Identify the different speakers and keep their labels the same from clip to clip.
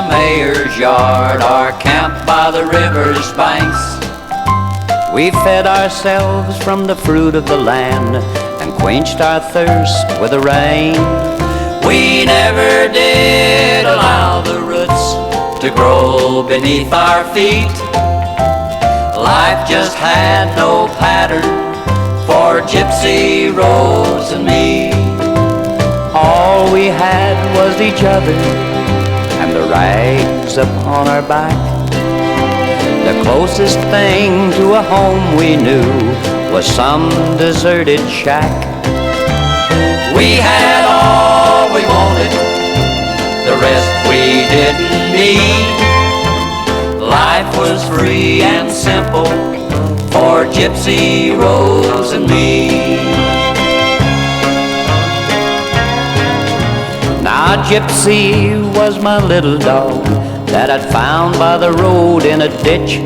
Speaker 1: mayor's yard or camped by the river's banks. We fed ourselves from the fruit of the land and quenched our thirst with the rain. We never did allow the roots to grow beneath our feet. Life just had no pattern for Gypsy Rose and me. All we had was each other and the rags upon our back. The closest thing to a home we knew was some deserted shack. We had all we wanted, the rest we didn't need. Life was free and simple for Gypsy Rose and me. Now Gypsy was my little dog that I'd found by the road in a ditch.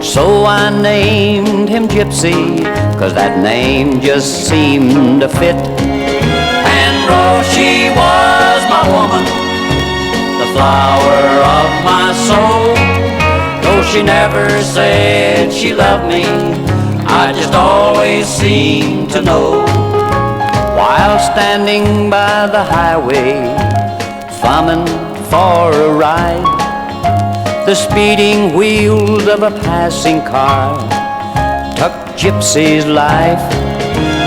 Speaker 1: So I named him Gypsy, 'cause that name just seemed to fit. And Rose, she was my woman, the flower of my soul. Though she never said she loved me, I just always seemed to know. While standing by the highway, thumbing for a ride, the speeding wheels of a passing car took Gypsy's life.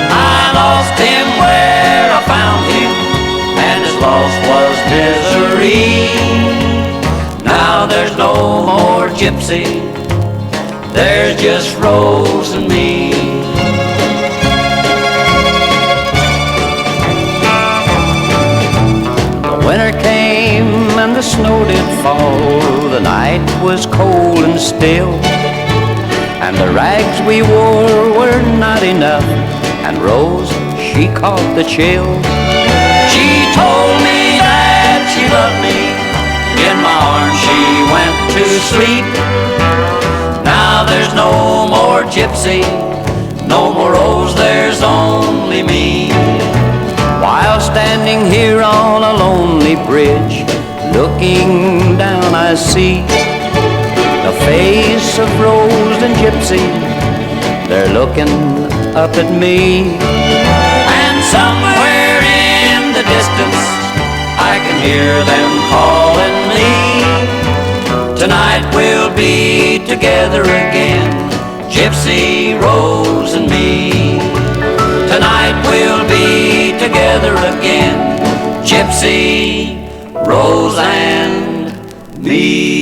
Speaker 1: I lost him where I found him, and his loss was misery. Now there's no more Gypsy, there's just Rose and me. The winter came and the snow did fall. The night was cold and still, and the rags we wore were not enough, and Rose, she caught the chill. She told me that she loved me, in my arms she went to sleep. Now there's no more Gypsy, no more Rose, there's only me. While standing here on a lonely bridge, looking down I see the face of Rose and Gypsy, they're looking up at me. And somewhere in the distance I can hear them calling me. Tonight we'll be together again, Gypsy Rose and me. Tonight we'll be together again, Gypsy Rose and me.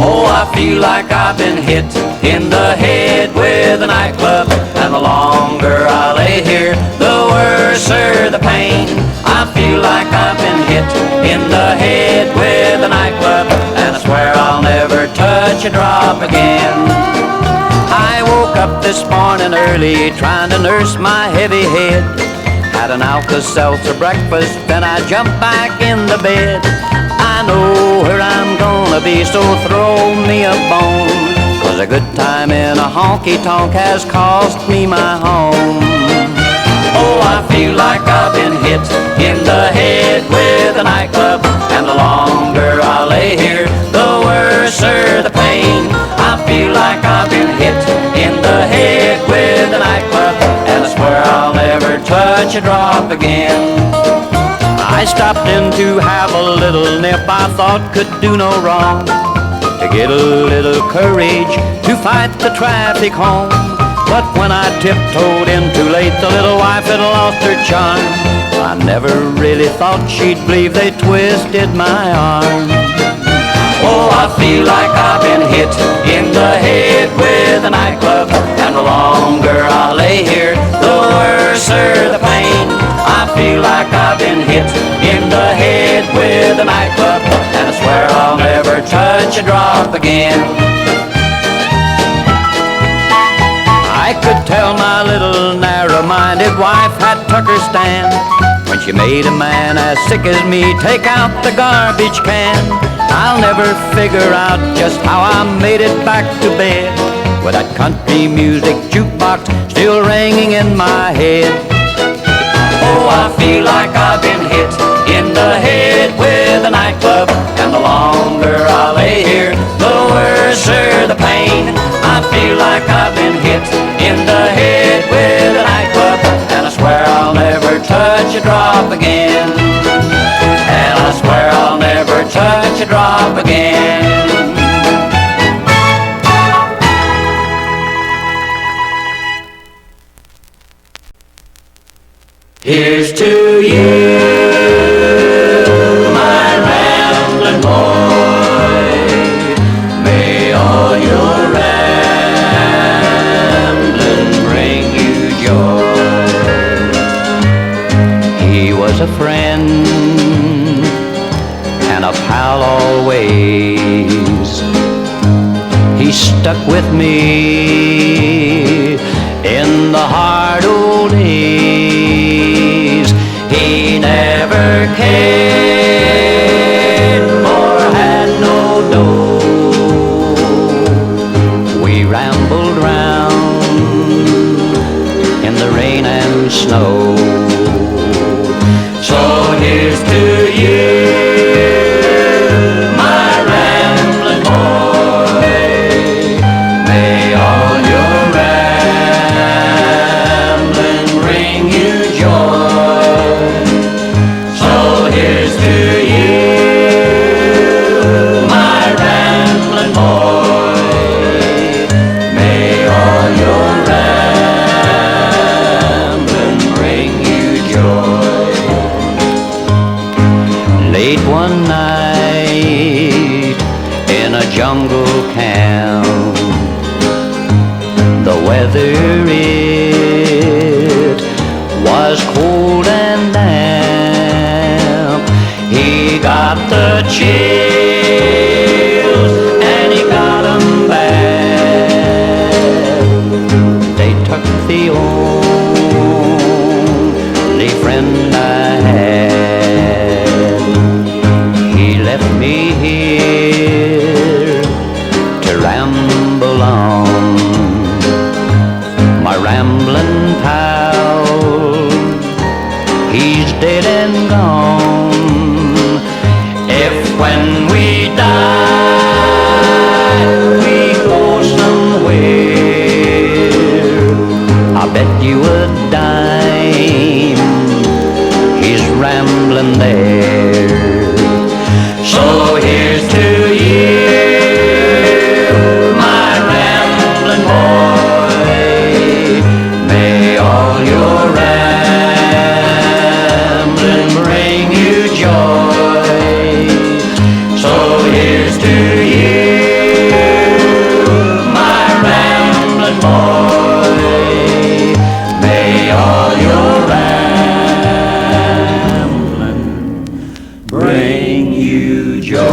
Speaker 1: Oh, I feel like I've been hit in the head with a nightclub, and the longer I lay here, the worser the pain. I feel like I've been hit in the head with a nightclub, and I swear I'll never touch a drop again. I woke up this morning early trying to nurse my heavy head. Had an Alka-Seltzer breakfast, then I jumped back in the bed. I know where I'm gonna be, so throw me a bone, 'cause a good time in a honky-tonk has cost me my home. Oh, I feel like I've been hit in the head with a nightclub, and the longer I lay here, the worser the pain. I feel like I've been hit in the head with a nightclub, and I swear I'll never touch a drop again. I stopped in to have a little nip I thought could do no wrong, to get a little courage to fight the traffic home. But when I tiptoed in too late, the little wife had lost her charm. I never really thought she'd believe they twisted my arm. Oh, I feel like I've been hit in the head with a nightclub, and the longer I lay here, the worser the pain. I feel like I've been hit in the head with a nightclub, and I swear I'll never touch a drop again. I could tell my little narrow-minded wife had took her stand. when she made a man as sick as me take out the garbage can. I'll never figure out just how I made it back to bed with that country music jukebox still ringing in my head. Oh, I feel like I've been hit in the head with a nightclub, and the longer I lay here, the worser the pain. I feel like I've been hit in the head with a nightclub, and I swear I'll never touch a drop again. And I swear I'll never touch a drop again. Here's to you, my ramblin' boy. May all your ramblin' bring you joy. He was a friend and a pal always. He stuck with me in the hard old days. He never cared or had no dough. We rambled round in the rain and snow. So here's to you, my ramblin' boy. May all your ramblin' bring you joy. So here's to you, my ramblin' boy. May all your ramblin' bring you joy. Late one night in a jungle camp, the weather it was cold and damp. He got the chills and he got 'em bad. They took the only friend I had. He left me here to ramble on, my ramblin' pal, he's dead and gone. If when we die, we go somewhere, I bet you a dime, he's ramblin' there. So here's to you, my ramblin' boy. May all your ramblin' bring you joy. So here's to you, my ramblin' boy. May all your ramblin' bring you joy.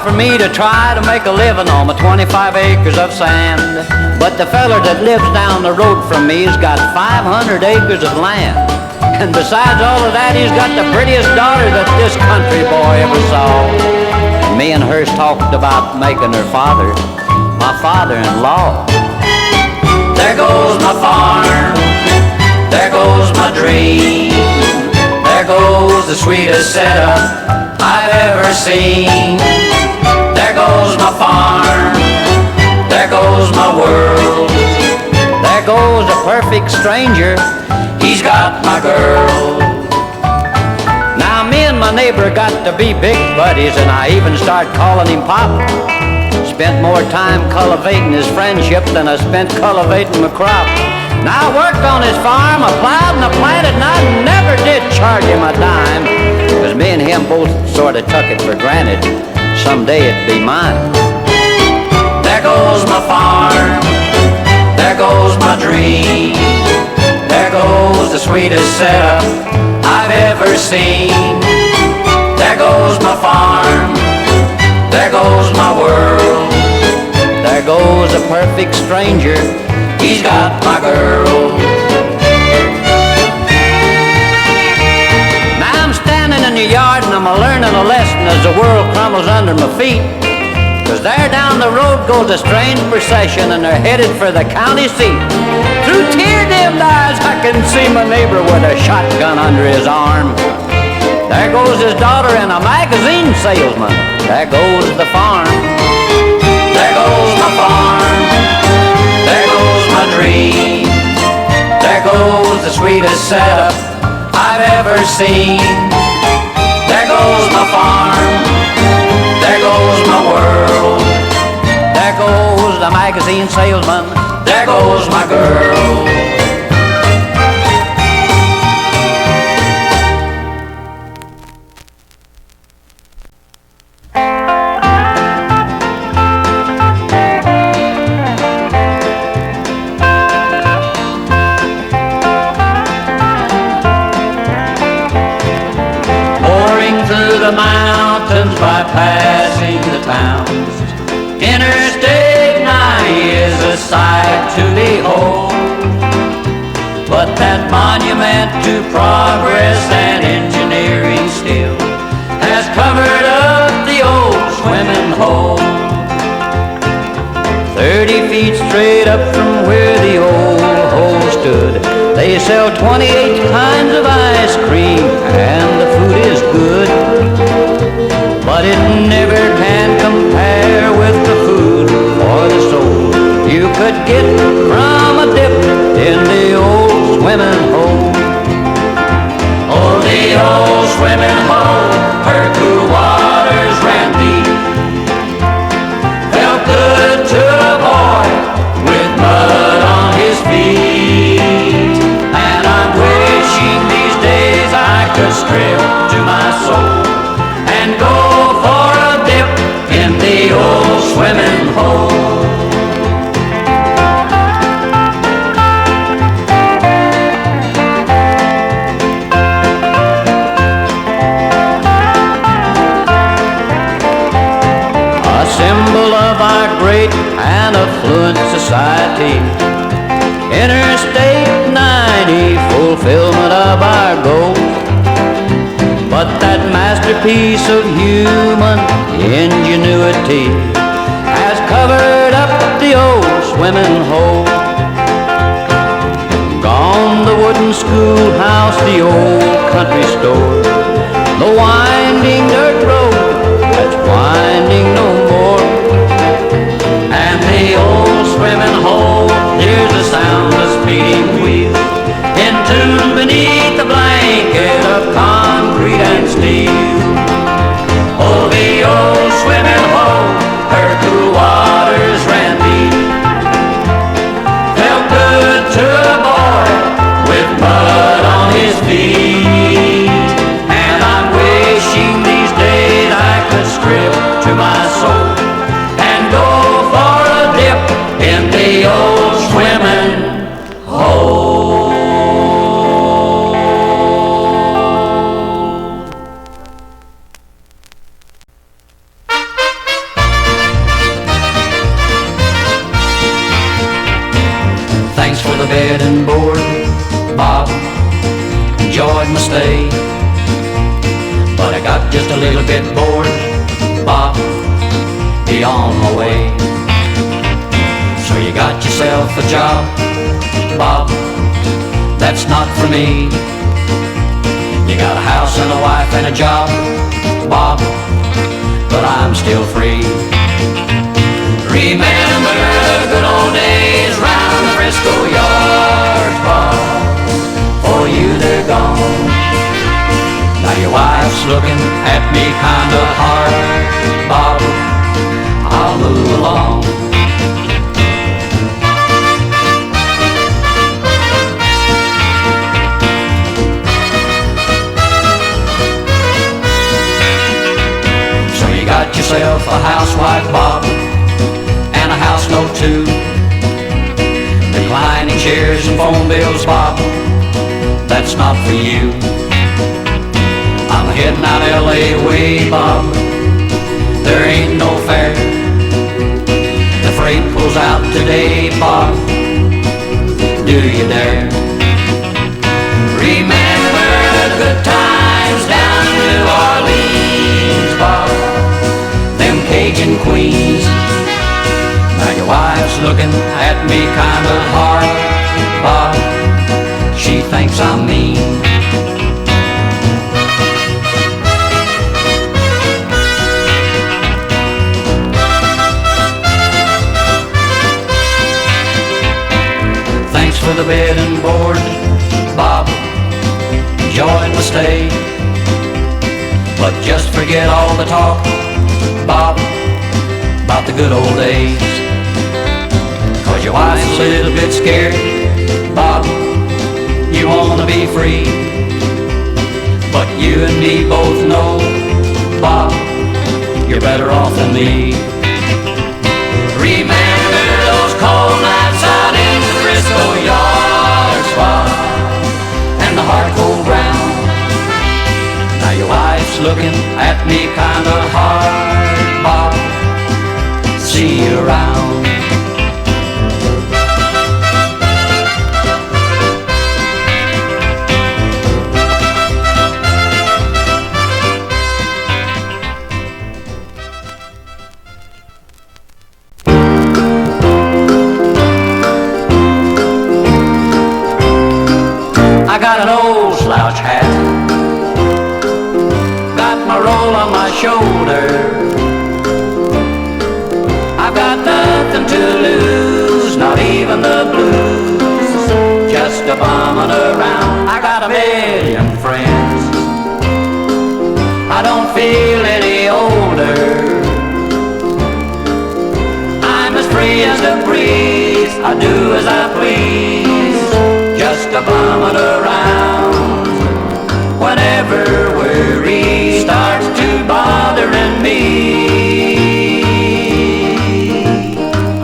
Speaker 1: For me to try to make a living on my 25 acres of sand, but the feller that lives down the road from me's got 500 acres of land, and besides all of that, he's got the prettiest daughter that this country boy ever saw. And me and hers talked about making her father my father-in-law. There goes my farm, there goes my dream, there goes the sweetest setup I've ever seen. There goes my farm, there goes my world, there goes a perfect stranger, he's got my girl. Now me and my neighbor got to be big buddies, and I even start calling him Pop. Spent more time cultivating his friendship than I spent cultivating my crop. Now I worked on his farm, I plowed and I planted, and I never did charge him a dime, 'cause me and him both sort of took it for granted someday it'd be mine. There goes my farm, there goes my dream, there goes the sweetest setup I've ever ever seen. There goes my farm, there goes my world, there goes a perfect stranger, he's got my girl. Now I'm standing in the yard and I'm learning a lesson as the world crumbles under my feet. 'Cause there down the road goes a strange procession and they're headed for the county seat. Through tear-dimmed eyes I can see my neighbor with a shotgun under his arm. There goes his daughter and a magazine salesman. There goes the farm. There goes my farm. There goes my dream. There goes the sweetest setup I've ever seen. There goes my farm. There goes my world. There goes the magazine salesman. There goes my girl. The mountains bypassing the towns. Interstate 90 is a sight to behold, but that monument to progress and engineering still has covered up the old swimming hole. 30 feet straight up from where the old hole stood, they sell 28 kinds of ice cream and the food is good. But it never can compare with the food for the soul you could get from a dip in the old swimming hole. Oh, the old swimming hole, her cool waters ran deep. Felt good to a boy with mud on his feet. And I'm wishing these days I could strip to my soul and go for a dip in the old swimming hole. A symbol of our great and affluent society, Interstate 90, fulfillment of our goals. But that masterpiece of human ingenuity has covered up the old swimming hole. Gone the wooden schoolhouse, the old country store, the winding dirt road that's winding no more. And the old swimming hole, here's the sound of speeding wheels, entombed beneath the blanket of concrete and steel. Oh, the old swimming hole, her cool waters ran deep. Felt good to a boy with mud on his feet. And I'm wishing these days I could strip to my soul and go for a dip in the old swimming hole. Thanks for the bed and board, Bob, enjoyed my stay. But I got just a little bit bored, Bob, be on my way. So you got yourself a job, Bob, that's not for me. You got a house and a wife and a job, Bob, but I'm still free. Remember the good old days round the Frisco yards, Bob, for you they're gone. Now your wife's looking at me kinda hard, Bob, I'll move along. So you got yourself a housewife, Bob, and a house note too. Reclining chairs and phone bills, Bob, that's not for you. heading out LA way, Bob. There ain't no fare. The freight pulls out today, Bob. Do you dare? Remember the good times down in New Orleans, Bob. Them Cajun queens. Now your wife's looking at me kind of hard, Bob. She thinks I'm mean. Thanks for the bed and board, Bob. Enjoyed my stay. But just forget all the talk, Bob, about the good old days. 'Cause your wife's a little bit scared, Bob. You wanna be free. But you and me both know, Bob, you're better off than me. Remember those cold nights out in the Frisco yards, Bob, and the hard cold ground. Now your wife's looking at me kinda hard, Bob. See you around. I got an old slouch hat, got my roll on my shoulder. I've got nothing to lose, not even the blues. Just a bumming around. I got a million friends. I don't feel any older. I'm as free as the breeze. I do as I please. Just a bumming around. Whenever worry starts to bothering me,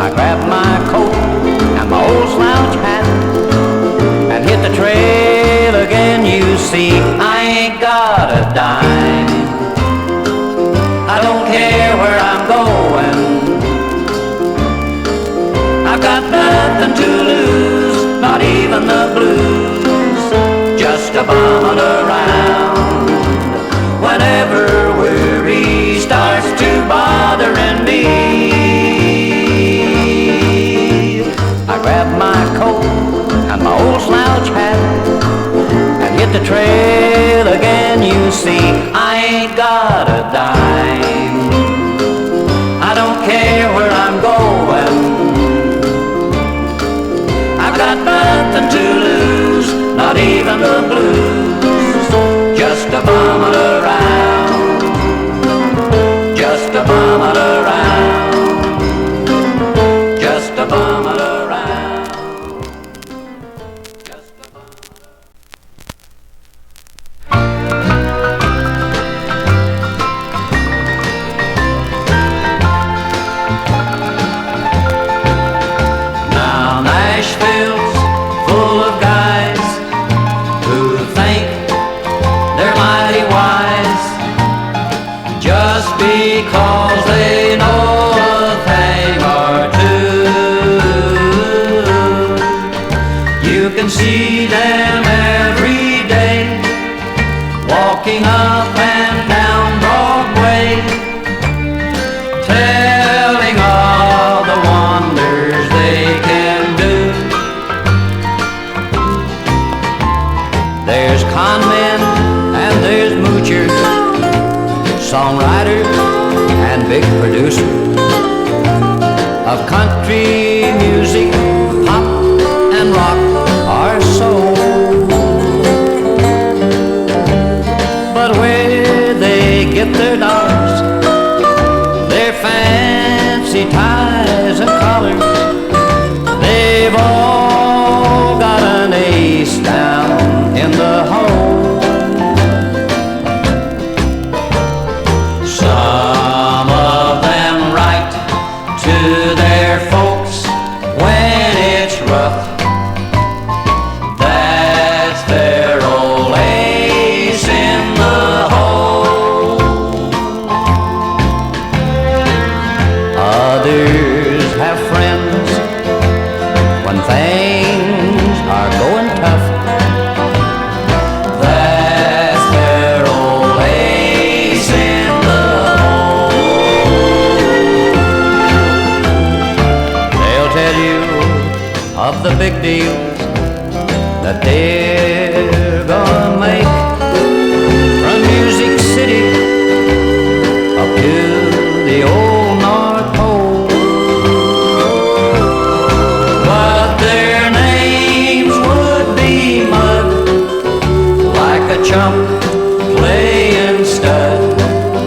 Speaker 1: I grab my coat and my old slouch hat and hit the trail again. You see, I ain't got a dime. I don't care where I'm going. I've got nothing to lose, not even the blues. Just a bumming around. Whenever worry starts to bothering me, I grab my coat and my old slouch hat and hit the trail again. You see, I ain't got a dime. I don't care where I'm going. I've got nothing to lose, not even the blues. Just a bumming around. Just a bumming around. Just a bumming around. Just a bumming Now Nashville's full of guys who think they're mighty wise just because they know a thing or two. You can see them every day walking up and down Broadway, telling all the wonders they can do. There's con men and there's moochers, songwriters and big producers of country music, pop and rock or soul. But where they get their dollars, their fancy ties and collars, they've all got an ace down in the hole. Some of them write to their folks when it's rough. That's their old ace in the hole. of the big deals that they're gonna make. From Music City up to the old North Pole. But their names would be mud, like a chump playing stud,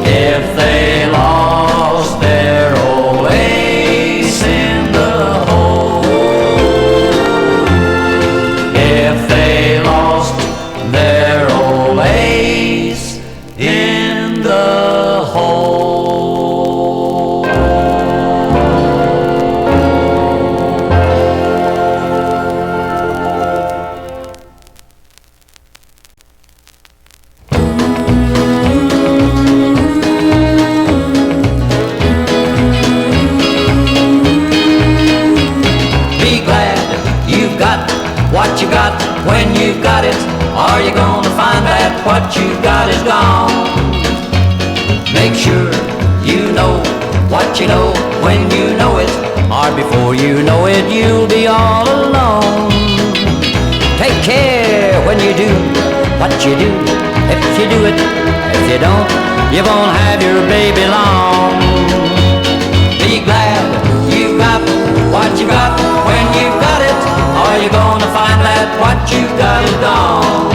Speaker 1: if they lost their old ace in the hole. If they lost their old ace in the hole. Be glad you've got what you got when you've got it. Are you gonna find that what you got is gone? Make sure you know what you know when you know it, or before you know it you'll be all alone. Take care when you do what you do. If you do it, if you don't, you won't have your baby long. Be glad you got what you got when you got it. Are you gonna find that what you got is gone?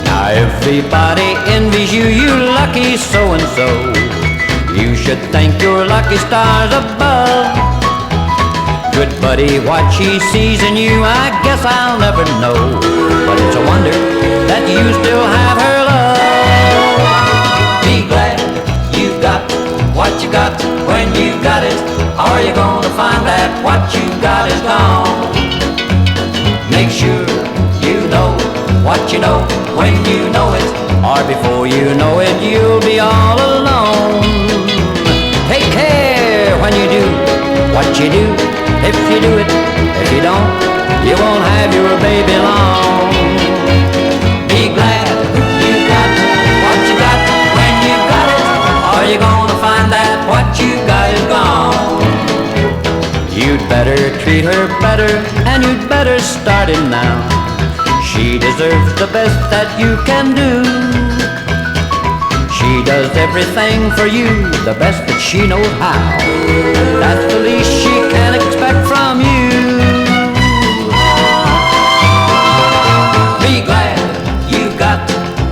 Speaker 1: Now everybody envies you, you lucky so-and-so. You should thank your lucky stars above. Good buddy, what she sees in you, I guess I'll never know. But it's a wonder that you still have her love. Be glad you got what you got when you got it. Are you gonna find that what you got is gone? Make sure you know what you know when you know it, or before you know it you'll be all alone. Take care when you do what you do. If you do it, if you don't, you won't have your baby long. Be glad you got what you got when you got it. Are you gonna find that what you got is gone? You'd better treat her better, and you'd better start it now. She deserves the best that you can do. She does everything for you, the best that she knows how. That's the least she can expect from you. Be glad you got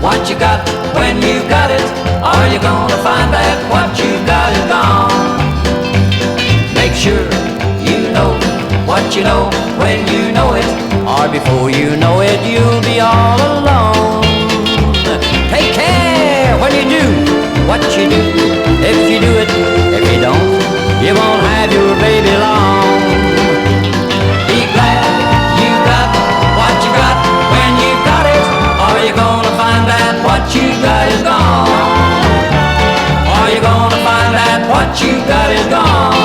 Speaker 1: what you got when you got it. Are you gonna find that what you got is gone? Make sure you know what you know when you know it, or before you know it you'll be all alone. Take care when you do what you do. If you do it, if you don't, you won't have your baby long. Be glad you got what you got when you got it. Are you gonna find that what you got is gone? Are you gonna find that what you got is gone?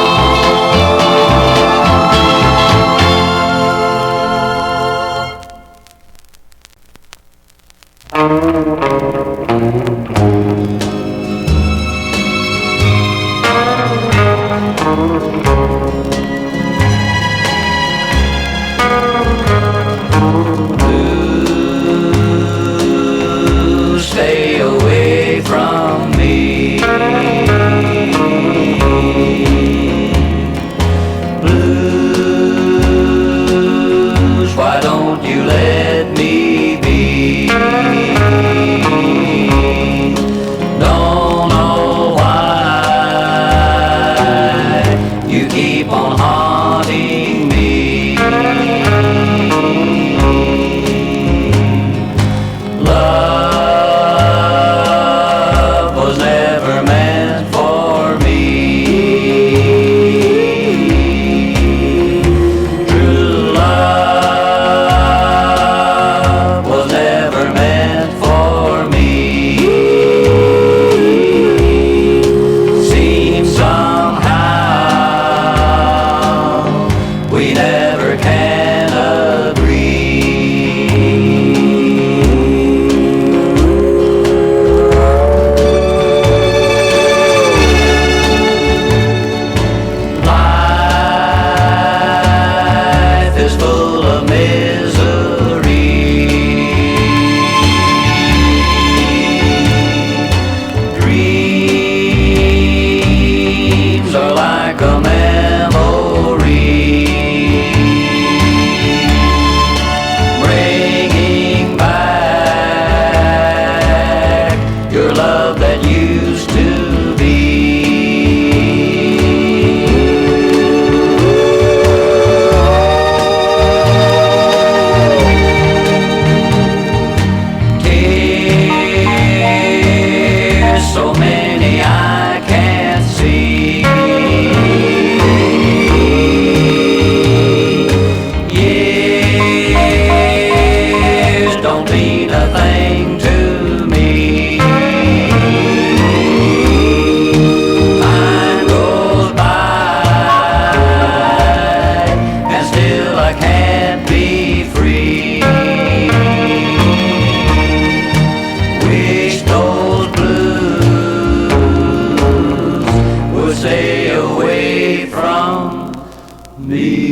Speaker 1: me.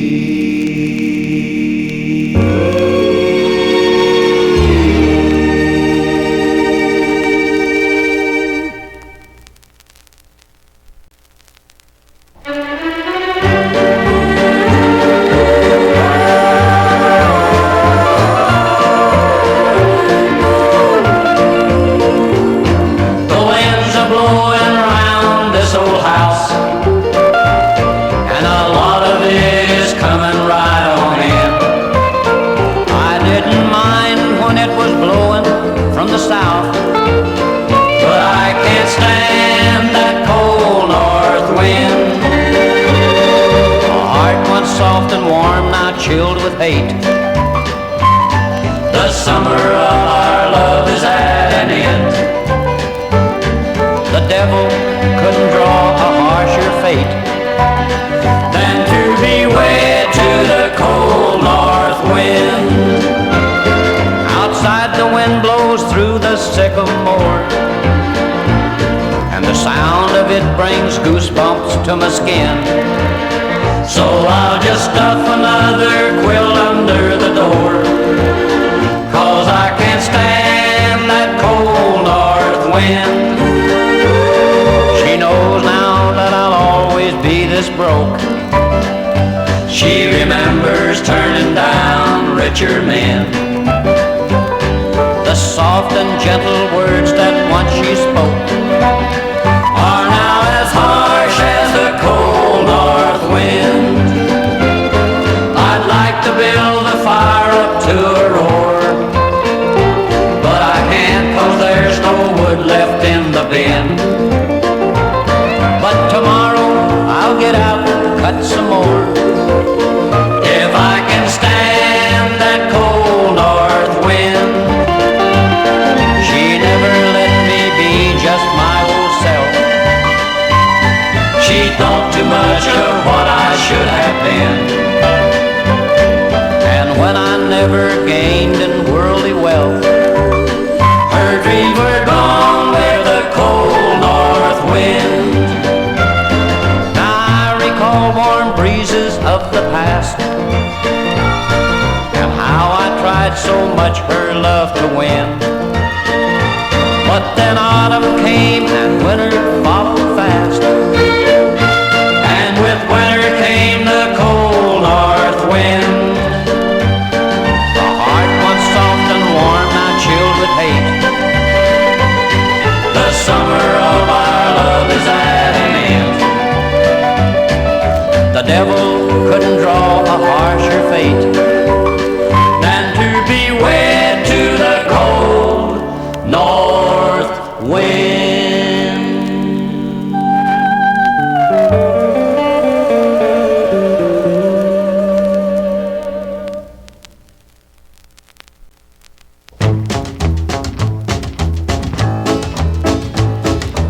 Speaker 2: Chilled with hate. The summer of our love is at an end. The devil couldn't draw a harsher fate than to be wed to the cold north wind. Outside the wind blows through the sycamore, and the sound of it brings goosebumps to my skin. So I'll just stuff another quilt under the door, 'cause I can't stand that cold north wind. She knows now that I'll always be this broke. She remembers turning down richer men. The soft and gentle words that once she spoke are now as harsh as the cold north wind. I'd like to build a fire up to a roar, but I can't 'cause there's no wood left in the bin. But tomorrow I'll get out and cut some more, if I can stand that cold north wind. She never let me be just my old self. She thought too much of what I should have been. And when I never gained in worldly wealth, her dreams were gone with the cold north wind. Now I recall warm breezes of the past, and how I tried so much her love to win. But then autumn came and winter followed fast, and with winter came the cold north wind. The heart once soft and warm, now chilled with hate. The summer of our love is at an end. The devil couldn't draw a harsher fate than to be wed to the cold north wind.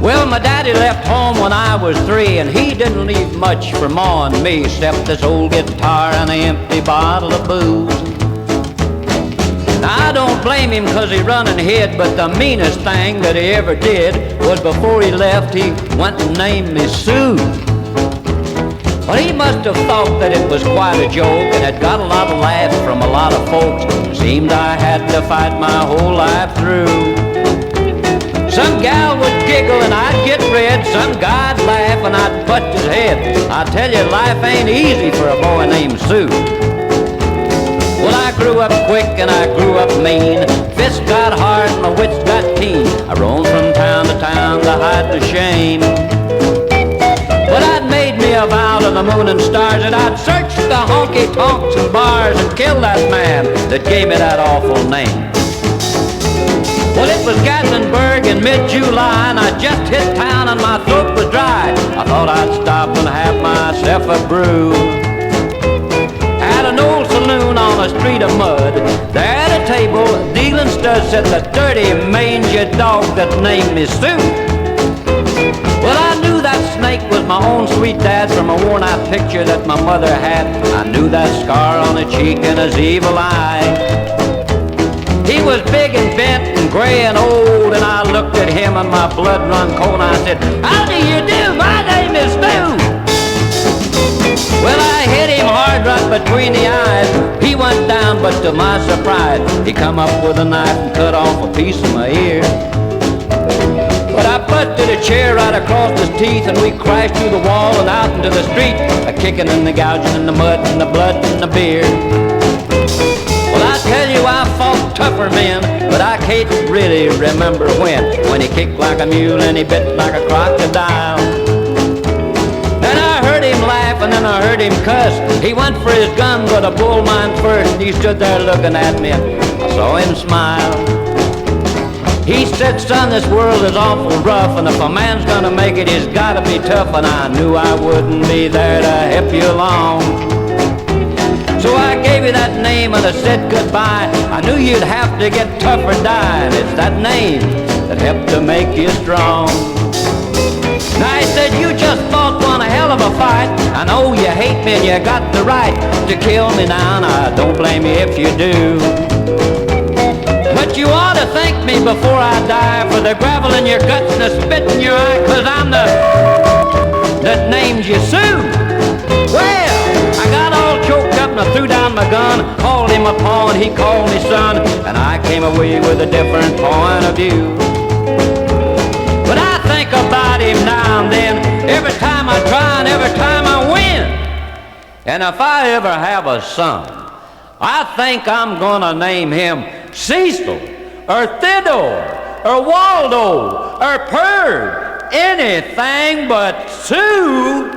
Speaker 2: Well, my daddy left home when I was 3, and he didn't leave much for Ma and me, except this old guitar and an empty bottle of booze. Now, I don't blame him 'cause he run and hid, but the meanest thing that he ever did was before he left, he went and named me Sue. Well, he must have thought that it was quite a joke and had got a lot of laughs from a lot of folks. Seemed I had to fight my whole life through. Some gal would giggle and I'd get red, some guy'd laugh and I'd butt his head. I tell you, life ain't easy for a boy named Sue. Well, I grew up quick and I grew up mean. Fists got hard and my wits got keen. I roamed from town to town to hide the shame. But I'd made me a vow to the moon and stars that I'd search the honky-tonks and bars and kill that man that gave me that awful name. Well, it was Gatlinburg in mid-July, and I just hit town and my throat was dry. I thought I'd stop and have myself a brew at an old saloon on a street of mud. There at a table, dealing studs, said the dirty, mangy dog that named me Sue. Well, I knew that snake was my own sweet dad from a worn-out picture that my mother had. I knew that scar on the cheek and his evil eye. He was big and bent and gray and old, and I looked at him and my blood run cold, and I said, "How do you do? My name is Stu." Well, I hit him between the eyes. He went down, but to my surprise, he come up with a knife and cut off a piece of my ear. But I busted a chair right across his teeth, and we crashed through the wall and out into the street, a kicking and the gouging and the mud and the blood and the beer. Well, I tell you, I fought tougher men, but I can't really remember when he kicked like a mule and he bit like a crocodile. Then I heard him laugh and then I heard him cuss. He went for his gun, but a bull mine first, and he stood there looking at me, and I saw him smile. He said, son, this world is awful rough, and if a man's gonna make it, he's gotta be tough. And I knew I wouldn't be there to help you along. So I gave you that name and I said goodbye. I knew you'd have to get tough or die, and it's that name that helped to make you strong. Now he said, you just fought one hell of a fight. I know you hate me and you got the right to kill me now, and I don't blame you if you do. But you ought to thank me before I die for the gravel in your guts and the spit in your eye, 'cause I'm the that named you Sue. Well, I got all choked up and I threw down my gun, called him a paw and he called me son, and I came away with a different point of view. But I think about him now and then, every time I try and every time I win. And if I ever have a son, I think I'm gonna name him Cecil, or Theodore, or Waldo, or Purge, anything but Sue.